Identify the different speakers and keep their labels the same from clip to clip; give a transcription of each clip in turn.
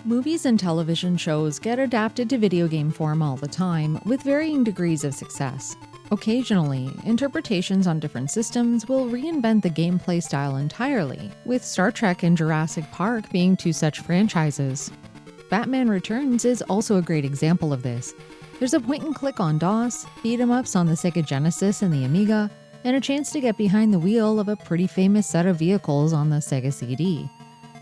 Speaker 1: Movies and television shows get adapted to video game form all the time, with varying degrees of success. Occasionally, interpretations on different systems will reinvent the gameplay style entirely, with Star Trek and Jurassic Park being two such franchises. Batman Returns is also a great example of this. There's a point-and-click on DOS, beat-em-ups on the Sega Genesis and the Amiga, and a chance to get behind the wheel of a pretty famous set of vehicles on the Sega CD.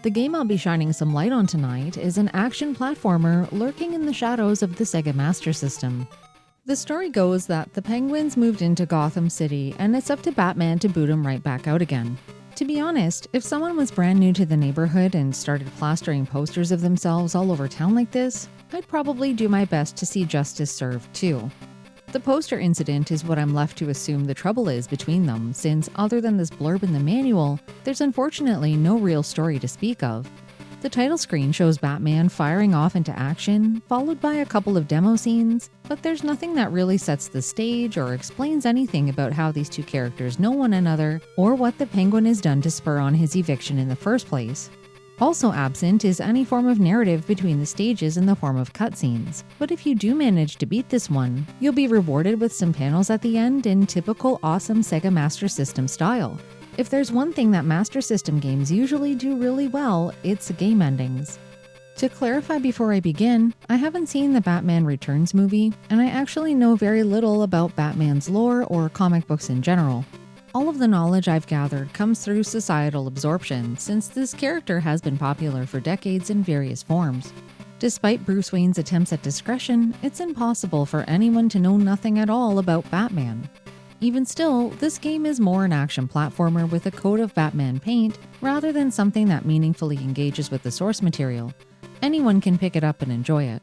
Speaker 1: The game I'll be shining some light on tonight is an action platformer lurking in the shadows of the Sega Master System. The story goes that the Penguins moved into Gotham City, and it's up to Batman to boot them right back out again. To be honest, if someone was brand new to the neighborhood and started plastering posters of themselves all over town like this, I'd probably do my best to see justice served too. The poster incident is what I'm left to assume the trouble is between them, since other than this blurb in the manual, there's unfortunately no real story to speak of. The title screen shows Batman firing off into action, followed by a couple of demo scenes, but there's nothing that really sets the stage or explains anything about how these two characters know one another, or what the Penguin has done to spur on his eviction in the first place. Also absent is any form of narrative between the stages in the form of cutscenes, but if you do manage to beat this one, you'll be rewarded with some panels at the end in typical awesome Sega Master System style. If there's one thing that Master System games usually do really well, it's game endings. To clarify before I begin, I haven't seen the Batman Returns movie, and I actually know very little about Batman's lore or comic books in general. All of the knowledge I've gathered comes through societal absorption, since this character has been popular for decades in various forms. Despite Bruce Wayne's attempts at discretion, it's impossible for anyone to know nothing at all about Batman. Even still, this game is more an action platformer with a coat of Batman paint, rather than something that meaningfully engages with the source material. Anyone can pick it up and enjoy it.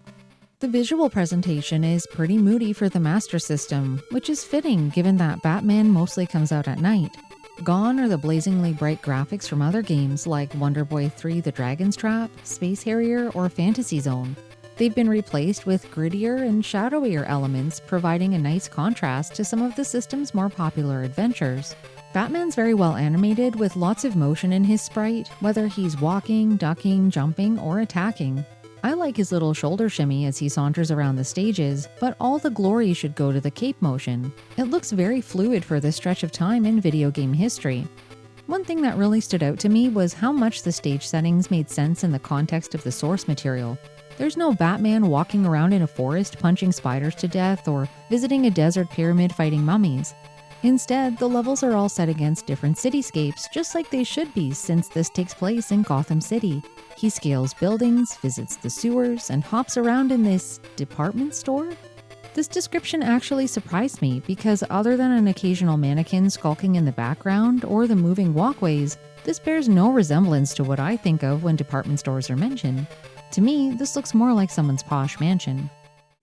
Speaker 1: The visual presentation is pretty moody for the Master System, which is fitting given that Batman mostly comes out at night. Gone are the blazingly bright graphics from other games like Wonder Boy 3: The Dragon's Trap, Space Harrier, or Fantasy Zone. They've been replaced with grittier and shadowier elements, providing a nice contrast to some of the system's more popular adventures. Batman's very well animated with lots of motion in his sprite, whether he's walking, ducking, jumping, or attacking. I like his little shoulder shimmy as he saunters around the stages, but all the glory should go to the cape motion. It looks very fluid for this stretch of time in video game history. One thing that really stood out to me was how much the stage settings made sense in the context of the source material. There's no Batman walking around in a forest punching spiders to death or visiting a desert pyramid fighting mummies. Instead, the levels are all set against different cityscapes, just like they should be since this takes place in Gotham City. He scales buildings, visits the sewers, and hops around in this department store? This description actually surprised me because other than an occasional mannequin skulking in the background or the moving walkways, this bears no resemblance to what I think of when department stores are mentioned. To me, this looks more like someone's posh mansion.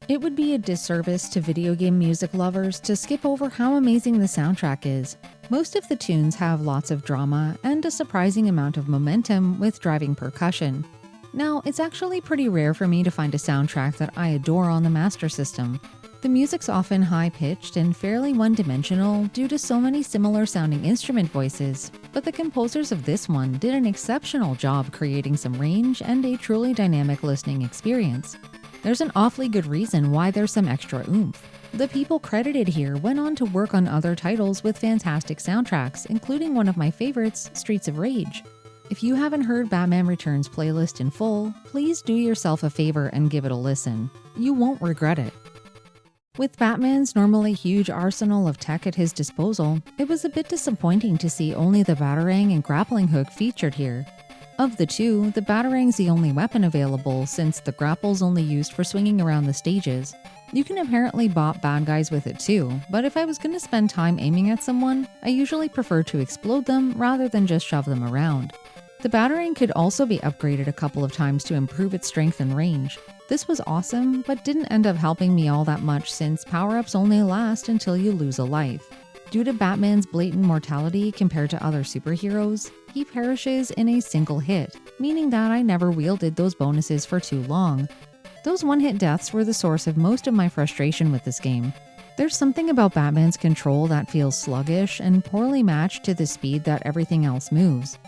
Speaker 1: It would be a disservice to video game music lovers to skip over how amazing the soundtrack is. Most of the tunes have lots of drama and a surprising amount of momentum with driving percussion. Now, it's actually pretty rare for me to find a soundtrack that I adore on the Master System. The music's often high-pitched and fairly one-dimensional due to so many similar-sounding instrument voices, but the composers of this one did an exceptional job creating some range and a truly dynamic listening experience. There's an awfully good reason why there's some extra oomph. The people credited here went on to work on other titles with fantastic soundtracks, including one of my favorites, Streets of Rage. If you haven't heard Batman Returns playlist in full, please do yourself a favor and give it a listen. You won't regret it. With Batman's normally huge arsenal of tech at his disposal, it was a bit disappointing to see only the Batarang and grappling hook featured here. Of the two, the Batarang's the only weapon available since the grapple's only used for swinging around the stages. You can apparently bop bad guys with it too, but if I was going to spend time aiming at someone, I usually prefer to explode them rather than just shove them around. The Batarang could also be upgraded a couple of times to improve its strength and range. This was awesome, but didn't end up helping me all that much since power-ups only last until you lose a life. Due to Batman's blatant mortality compared to other superheroes, he perishes in a single hit, meaning that I never wielded those bonuses for too long. Those one-hit deaths were the source of most of my frustration with this game. There's something about Batman's control that feels sluggish and poorly matched to the speed that everything else moves.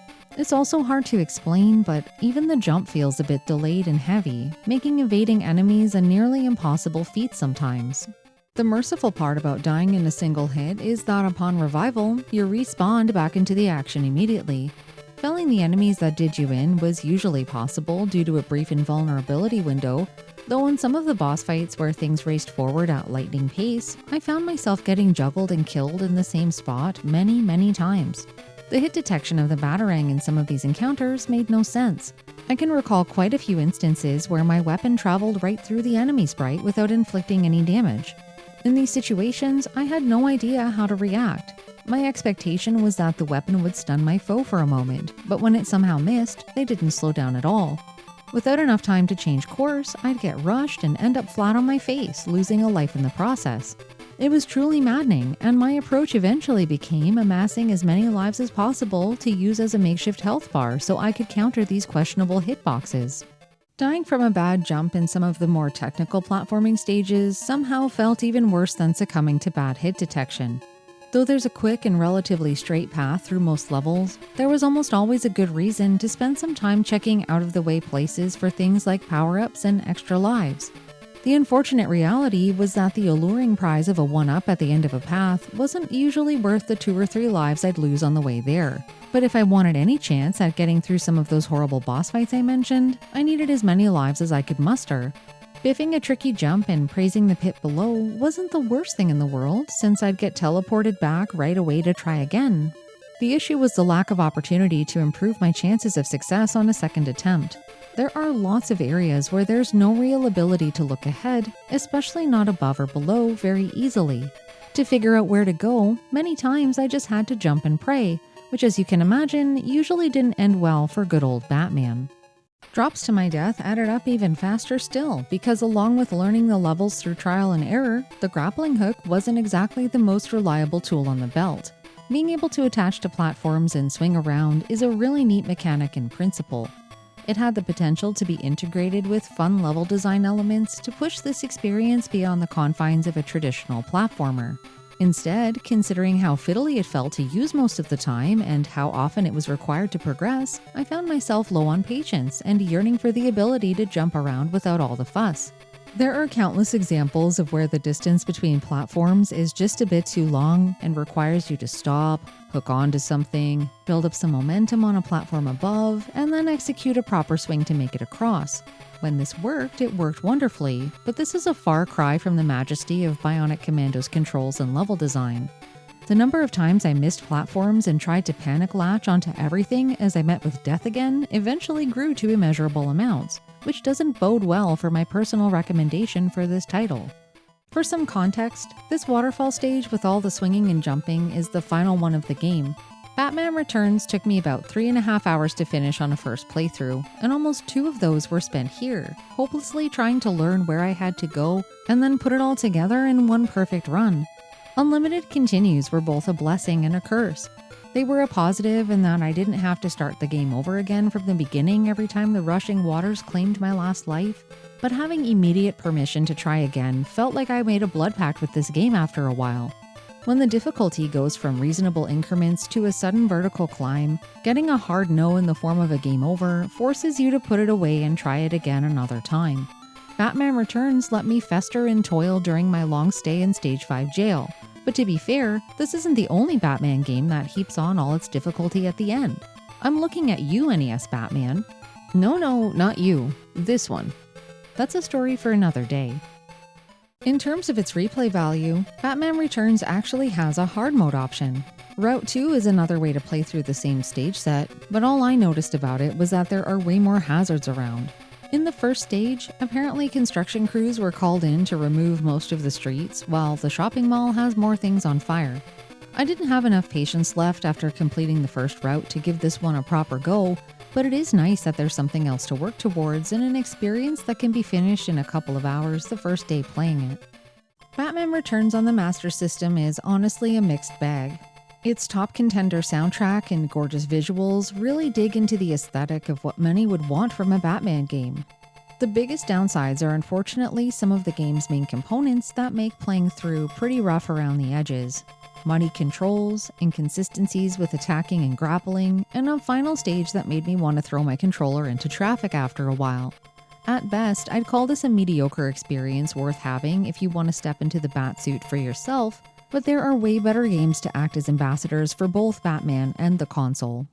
Speaker 1: It's also hard to explain, but even the jump feels a bit delayed and heavy, making evading enemies a nearly impossible feat sometimes. The merciful part about dying in a single hit is that upon revival, you're respawned back into the action immediately. Felling the enemies that did you in was usually possible due to a brief invulnerability window, though in some of the boss fights where things raced forward at lightning pace, I found myself getting juggled and killed in the same spot many times. The hit detection of the batarang in some of these encounters made no sense. I can recall quite a few instances where my weapon traveled right through the enemy sprite without inflicting any damage. In these situations, I had no idea how to react. My expectation was that the weapon would stun my foe for a moment, but when it somehow missed, they didn't slow down at all. Without enough time to change course, I'd get rushed and end up flat on my face, losing a life in the process. It was truly maddening, and my approach eventually became amassing as many lives as possible to use as a makeshift health bar so I could counter these questionable hitboxes. Dying from a bad jump in some of the more technical platforming stages somehow felt even worse than succumbing to bad hit detection. Though there's a quick and relatively straight path through most levels, there was almost always a good reason to spend some time checking out-of-the-way places for things like power-ups and extra lives. The unfortunate reality was that the alluring prize of a 1-up at the end of a path wasn't usually worth the 2 or 3 lives I'd lose on the way there. But if I wanted any chance at getting through some of those horrible boss fights I mentioned, I needed as many lives as I could muster. Biffing a tricky jump and praising the pit below wasn't the worst thing in the world, since I'd get teleported back right away to try again. The issue was the lack of opportunity to improve my chances of success on a second attempt. There are lots of areas where there's no real ability to look ahead, especially not above or below, very easily. To figure out where to go, many times I just had to jump and pray, which, as you can imagine, usually didn't end well for good old Batman. Drops to my death added up even faster still, because along with learning the levels through trial and error, the grappling hook wasn't exactly the most reliable tool on the belt. Being able to attach to platforms and swing around is a really neat mechanic in principle. It had the potential to be integrated with fun level design elements to push this experience beyond the confines of a traditional platformer. Instead, considering how fiddly it felt to use most of the time and how often it was required to progress, I found myself low on patience and yearning for the ability to jump around without all the fuss. There are countless examples of where the distance between platforms is just a bit too long and requires you to stop, hook onto something, build up some momentum on a platform above, and then execute a proper swing to make it across. When this worked, it worked wonderfully, but this is a far cry from the majesty of Bionic Commando's controls and level design. The number of times I missed platforms and tried to panic latch onto everything as I met with death again eventually grew to immeasurable amounts, which doesn't bode well for my personal recommendation for this title. For some context, this waterfall stage with all the swinging and jumping is the final one of the game. Batman Returns took me about 3.5 hours to finish on a first playthrough, and almost 2 of those were spent here, hopelessly trying to learn where I had to go and then put it all together in one perfect run. Unlimited continues were both a blessing and a curse. They were a positive in that I didn't have to start the game over again from the beginning every time the rushing waters claimed my last life, but having immediate permission to try again felt like I made a blood pact with this game after a while. When the difficulty goes from reasonable increments to a sudden vertical climb, getting a hard no in the form of a game over forces you to put it away and try it again another time. Batman Returns let me fester and toil during my long stay in Stage 5 jail, but to be fair, this isn't the only Batman game that heaps on all its difficulty at the end. I'm looking at you, NES Batman. No, not you. This one. That's a story for another day. In terms of its replay value, Batman Returns actually has a hard mode option. Route 2 is another way to play through the same stage set, but all I noticed about it was that there are way more hazards around. In the first stage, apparently construction crews were called in to remove most of the streets, while the shopping mall has more things on fire. I didn't have enough patience left after completing the first route to give this one a proper go, but it is nice that there's something else to work towards and an experience that can be finished in a couple of hours the first day playing it. Batman Returns on the Master System is honestly a mixed bag. Its top contender soundtrack and gorgeous visuals really dig into the aesthetic of what many would want from a Batman game. The biggest downsides are unfortunately some of the game's main components that make playing through pretty rough around the edges. muddy controls, inconsistencies with attacking and grappling, and a final stage that made me want to throw my controller into traffic after a while. At best, I'd call this a mediocre experience worth having if you want to step into the Batsuit for yourself, but there are way better games to act as ambassadors for both Batman and the console.